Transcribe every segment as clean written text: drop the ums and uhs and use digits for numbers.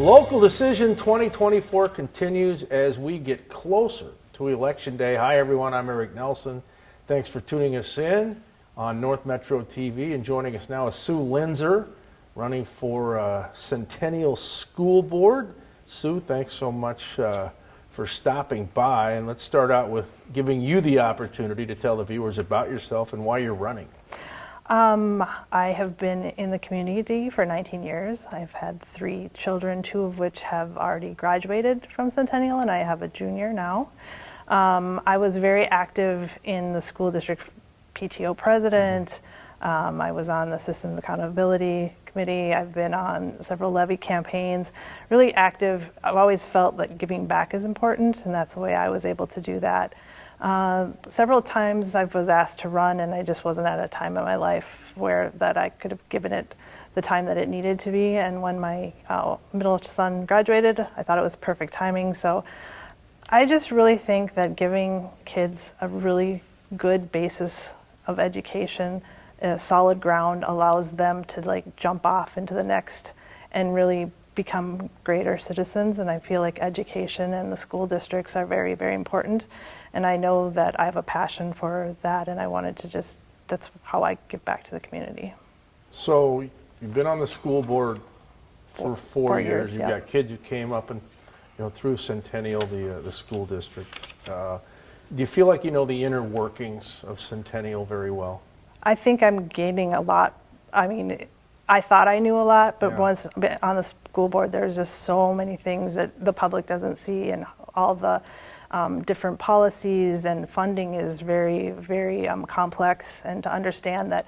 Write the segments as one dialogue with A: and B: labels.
A: Local Decision 2024 continues as we get closer to Election Day. Hi, everyone. I'm Eric Nelson. Thanks for tuning us in on North Metro TV. And joining us now is Sue Linser, running for Centennial School Board. Sue, thanks so much for stopping by. And let's start out with giving you the opportunity to tell the viewers about yourself and why you're running.
B: I have been in the community for 19 years. I've had 3 children, 2 of which have already graduated from Centennial, and I have a junior now. I was very active in the school district PTO president. I was on the Systems Accountability Committee. I've been on several levy campaigns, really active. I've always felt that giving back is important, and that's the way I was able to do that. Several times I was asked to run, and I just wasn't at a time in my life where that I could have given it the time that it needed to be. And when my middle son graduated, I thought it was perfect timing. So I just really think that giving kids a really good basis of education, a solid ground, allows them to jump off into the next and really become greater citizens. And I feel like education and the school districts are very, very important. And I know that I have a passion for that, and I wanted to that's how I give back to the community.
A: So you've been on the school board for 4 years. You've got kids who came up and through Centennial, the school district. Do you feel like you know the inner workings of Centennial very well? I
B: think I'm gaining a lot. I mean, I thought I knew a lot, but once on the school board, there's just so many things that the public doesn't see, and all the different policies and funding is very, very complex. And to understand that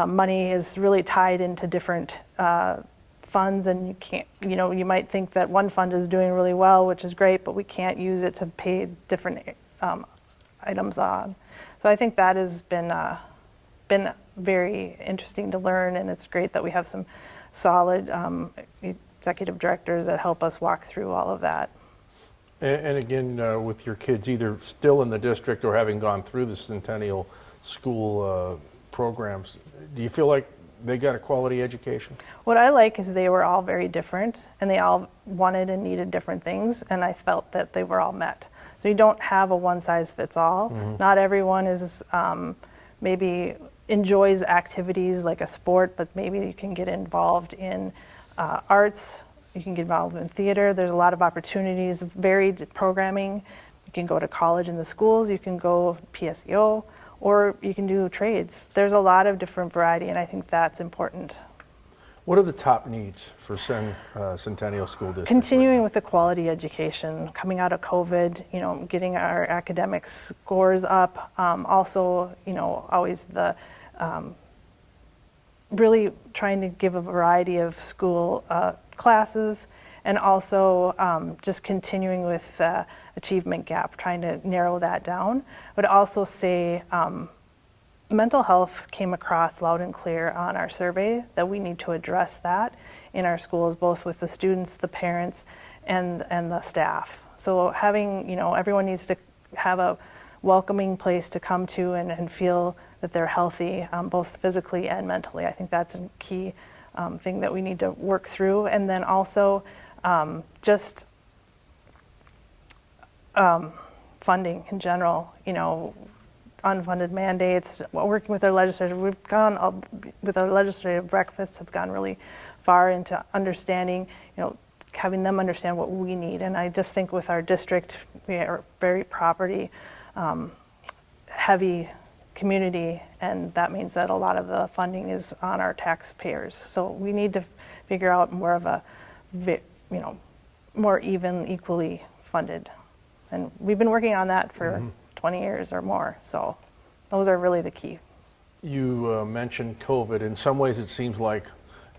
B: money is really tied into different funds, and you can't, you might think that one fund is doing really well, which is great, but we can't use it to pay different items on. So I think that has been very interesting to learn, and it's great that we have some solid executive directors that help us walk through all of that.
A: And again, with your kids either still in the district or having gone through the Centennial school programs, do you feel like they got a quality education?
B: What I like is they were all very different, and they all wanted and needed different things, and I felt that they were all met. So you don't have a one-size-fits-all. Mm-hmm. Not everyone is maybe enjoys activities like a sport, but maybe you can get involved in arts. You can get involved in theater. There's a lot of opportunities, varied programming. You can go to college in the schools. You can go PSEO, or you can do trades. There's a lot of different variety, and I think that's important.
A: What are the top needs for Centennial School District?
B: Continuing with the quality education, coming out of COVID, getting our academic scores up. Also, always the really trying to give a variety of school classes, and also just continuing with achievement gap, trying to narrow that down. I would also say mental health came across loud and clear on our survey, that we need to address that in our schools, both with the students, the parents, and the staff. So having, everyone needs to have a welcoming place to come to and feel that they're healthy, both physically and mentally. I think that's a key thing that we need to work through. And then also just funding in general, unfunded mandates, working with our legislators. We've gone with our legislative breakfasts, have gone really far into understanding, having them understand what we need. And I just think with our district, we are very property heavy community, and that means that a lot of the funding is on our taxpayers. So we need to figure out more of a, more equally funded. And we've been working on that for 20 years or more. So those are really the key.
A: You mentioned COVID. In some ways it seems like,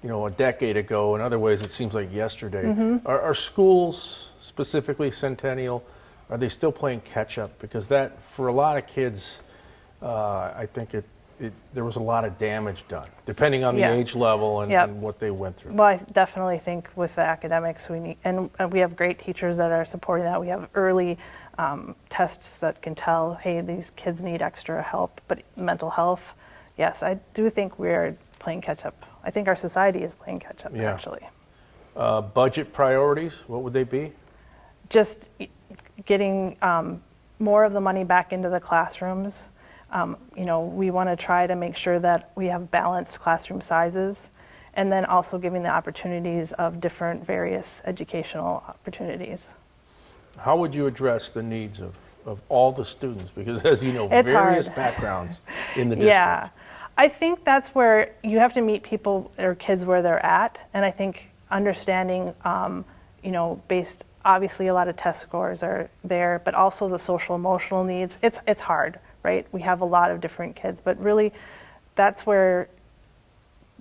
A: a decade ago. In other ways it seems like yesterday. Mm-hmm. Are schools, specifically Centennial, are they still playing catch up? Because that, for a lot of kids, I think there was a lot of damage done, depending on the age level and what they went through.
B: Well, I definitely think with the academics, we need, and we have great teachers that are supporting that. We have early tests that can tell, hey, these kids need extra help. But mental health, yes, I do think we're playing catch up. I think our society is playing catch up, actually.
A: Budget priorities, what would they be?
B: Just getting more of the money back into the classrooms. We want to try to make sure that we have balanced classroom sizes, and then also giving the opportunities of different various educational opportunities.
A: How would you address the needs of all the students? Because as you know,
B: It's
A: various
B: hard.
A: backgrounds in the district.
B: Yeah, I think that's where you have to meet people or kids where they're at, and I think understanding, based, obviously a lot of test scores are there, but also the social emotional needs. It's hard, right? We have a lot of different kids, but really that's where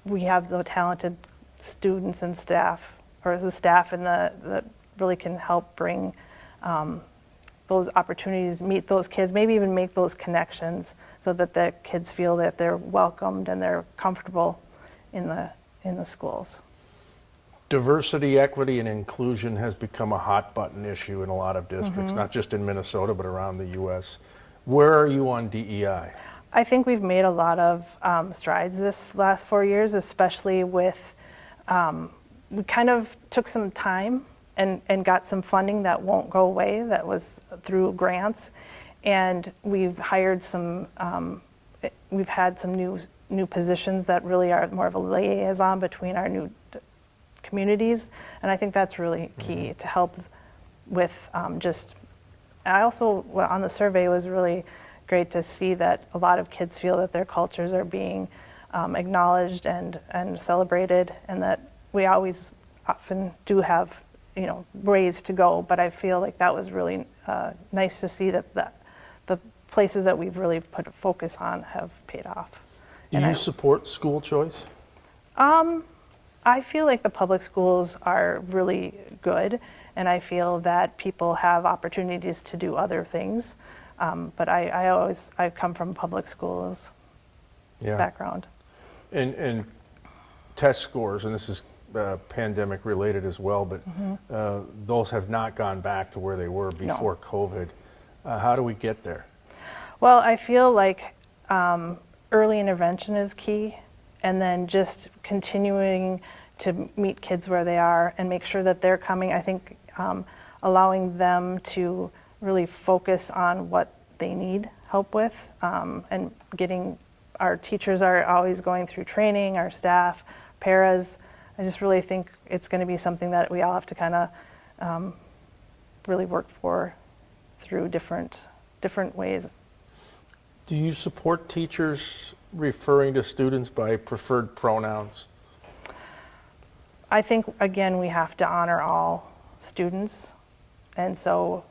B: we have the talented students and staff, or the staff and that really can help bring those opportunities, meet those kids, maybe even make those connections so that the kids feel that they're welcomed and they're comfortable in the schools.
A: Diversity, equity, and inclusion has become a hot button issue in a lot of districts, not just in Minnesota, but around the U.S. Where are you on DEI?
B: I think we've made a lot of strides this last 4 years, especially with, we kind of took some time and got some funding that won't go away, that was through grants. And we've hired we've had some new positions that really are more of a liaison between our new communities. And I think that's really key to help with I also, on the survey, was really great to see that a lot of kids feel that their cultures are being acknowledged and celebrated, and that we often do have ways to go, but I feel like that was really nice to see that the places that we've really put a focus on have paid off.
A: Do you support school choice?
B: I feel like the public schools are really good, and I feel that people have opportunities to do other things. But I come from public schools background.
A: And test scores, and this is pandemic related as well, but those have not gone back to where they were before COVID. How do we get there?
B: Well, I feel like early intervention is key, and then just continuing to meet kids where they are and make sure that they're coming. I think allowing them to really focus on what they need help with, and getting, our teachers are always going through training, our staff, paras. I just really think it's going to be something that we all have to kind of really work for through different ways.
A: Do you support teachers referring to students by preferred pronouns?
B: I think, again, we have to honor all students, and so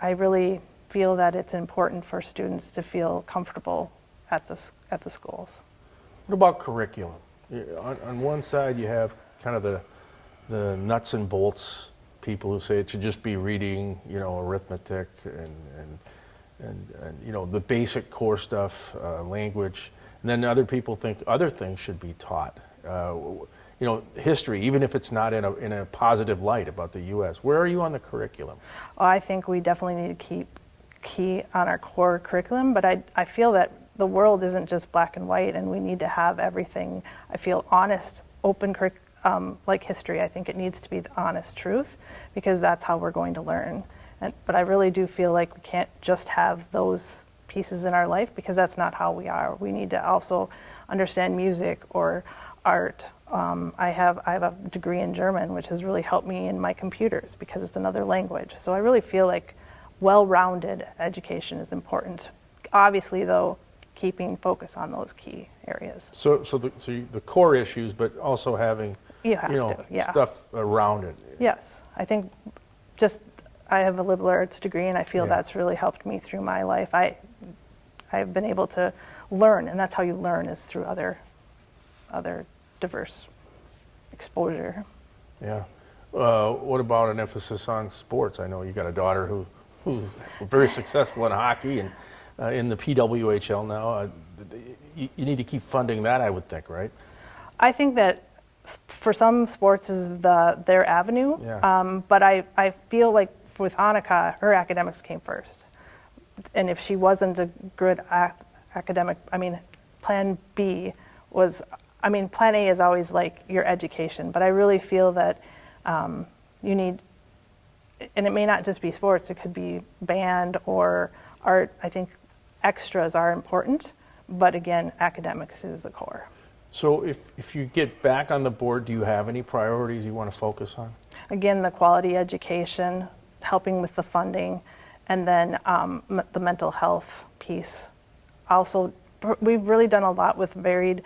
B: I really feel that it's important for students to feel comfortable at the schools.
A: What about curriculum? On one side, you have kind of the nuts and bolts people who say it should just be reading, arithmetic and the basic core stuff, language. And then other people think other things should be taught. History, even if it's not in a positive light about the U.S. Where are you on the curriculum?
B: Well, I think we definitely need to keep key on our core curriculum, but I feel that the world isn't just black and white, and we need to have everything. I feel honest, open like history. I think it needs to be the honest truth, because that's how we're going to learn. But I really do feel like we can't just have those pieces in our life, because that's not how we are. We need to also understand music or art. I have a degree in German, which has really helped me in my computers because it's another language. So I really feel like well-rounded education is important. Obviously, though, keeping focus on those key areas.
A: So the core issues, but also having stuff around it.
B: Yes, I think I have a liberal arts degree, and I feel that's really helped me through my life. I've been able to learn, and that's how you learn, is through other diverse exposure.
A: Yeah. What about an emphasis on sports? I know you got a daughter who's very successful in hockey and in the PWHL now. You need to keep funding that, I would think, right?
B: I think that for some sports is their avenue, but I feel like with Annika, her academics came first. And if she wasn't a good academic, plan B was I mean, plan A is always like your education, but I really feel that you need, and it may not just be sports, it could be band or art. I think extras are important, but again, academics is the core.
A: So if you get back on the board, do you have any priorities you want to focus on?
B: Again, the quality education, helping with the funding, and then the mental health piece. Also, we've really done a lot with varied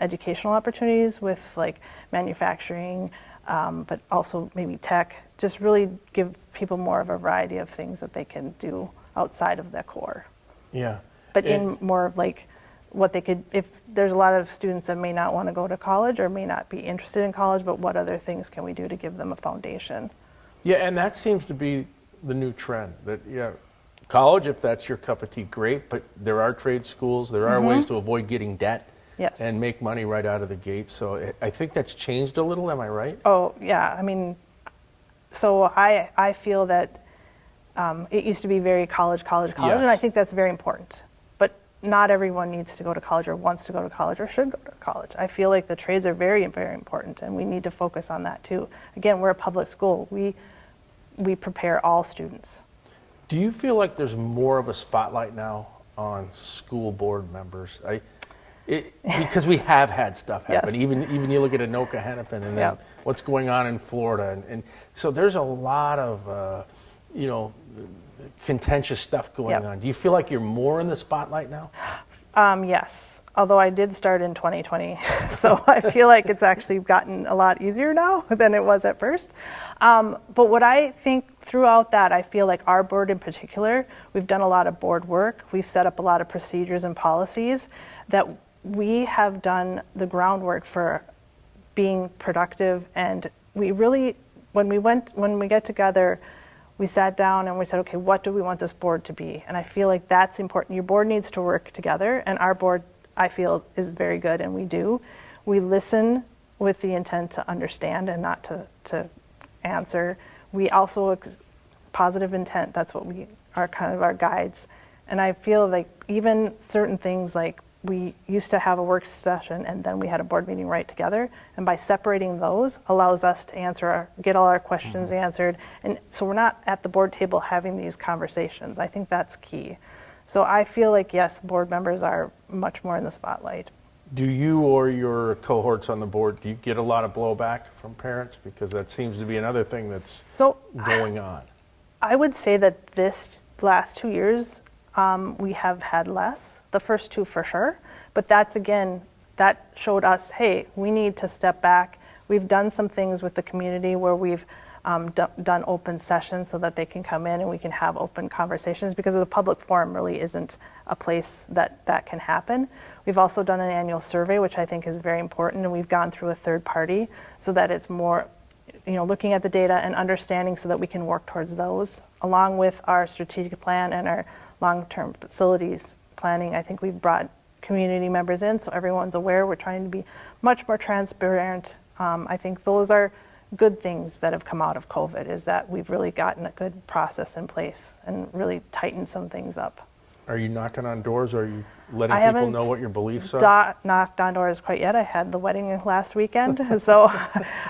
B: educational opportunities with like manufacturing, but also maybe tech, just really give people more of a variety of things that they can do outside of their core.
A: Yeah.
B: But in more of like what they could, if there's a lot of students that may not want to go to college or may not be interested in college, but what other things can we do to give them a foundation?
A: Yeah, and that seems to be the new trend, that college, if that's your cup of tea, great, but there are trade schools, there are ways to avoid getting debt.
B: Yes.
A: And make money right out of the gate. So I think that's changed a little, am I right?
B: Oh, yeah. I mean, so I feel that it used to be very college,
A: Yes.
B: and I think that's very important. But not everyone needs to go to college or wants to go to college or should go to college. I feel like the trades are very, very important, and we need to focus on that too. Again, we're a public school. We prepare all students.
A: Do you feel like there's more of a spotlight now on school board members? Because we have had stuff happen.
B: Yes.
A: Even you look at Anoka Hennepin and then what's going on in Florida, and so there's a lot of contentious stuff going on. Do you feel like you're more in the spotlight now?
B: Yes, although I did start in 2020, so I feel like it's actually gotten a lot easier now than it was at first. But what I think throughout that, I feel like our board in particular, we've done a lot of board work. We've set up a lot of procedures and policies that we have done the groundwork for being productive. And we really, when we get together, we sat down and we said, okay, what do we want this board to be? And I feel like that's important. Your board needs to work together, and our board, I feel, is very good, and we do. We listen with the intent to understand and not to answer. We also, positive intent, that's what we are kind of our guides. And I feel like even certain things like we used to have a work session and then we had a board meeting right together, and by separating those allows us to get all our questions answered, and so we're not at the board table having these conversations. I think that's key. So I feel like, yes, board members are much more in the spotlight.
A: Do you or your cohorts on the board, do you get a lot of blowback from parents? Because that seems to be another thing that's going on.
B: I would say that this last 2 years we have had less. The first two for sure, but that showed us, hey, we need to step back. We've done some things with the community where we've done open sessions so that they can come in and we can have open conversations, because the public forum really isn't a place that can happen. We've also done an annual survey, which I think is very important, and we've gone through a third party so that it's more, looking at the data and understanding so that we can work towards those, along with our strategic plan and our long-term facilities planning. I think we've brought community members in so everyone's aware. We're trying to be much more transparent. I think those are good things that have come out of COVID, is that we've really gotten a good process in place and really tightened some things up.
A: Are you knocking on doors? Are you letting people know what your beliefs are?
B: I haven't knocked on doors quite yet. I had the wedding last weekend, so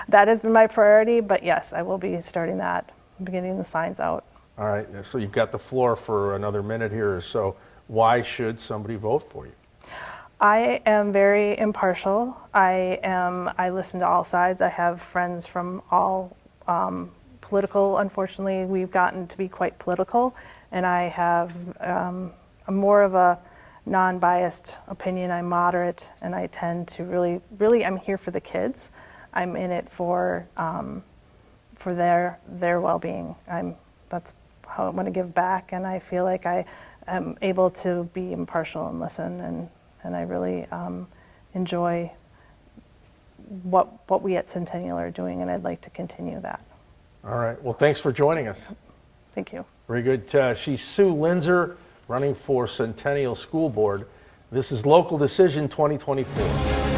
B: that has been my priority. But yes, I will be starting that, getting the signs out.
A: All right, so you've got the floor for another minute here or so. Why should somebody vote for you?
B: I am very impartial. I listen to all sides. I have friends from all political. Unfortunately, we've gotten to be quite political, and I have more of a non-biased opinion. I'm moderate, and I tend to really, I'm here for the kids. I'm in it for their well-being. That's how I want to give back, and I feel like I am able to be impartial and listen, and I really enjoy what we at Centennial are doing, and I'd like to continue that.
A: All right. Well, thanks for joining us.
B: Thank you.
A: Very good. She's Sue Linser, running for Centennial School Board. This is Local Decision 2024.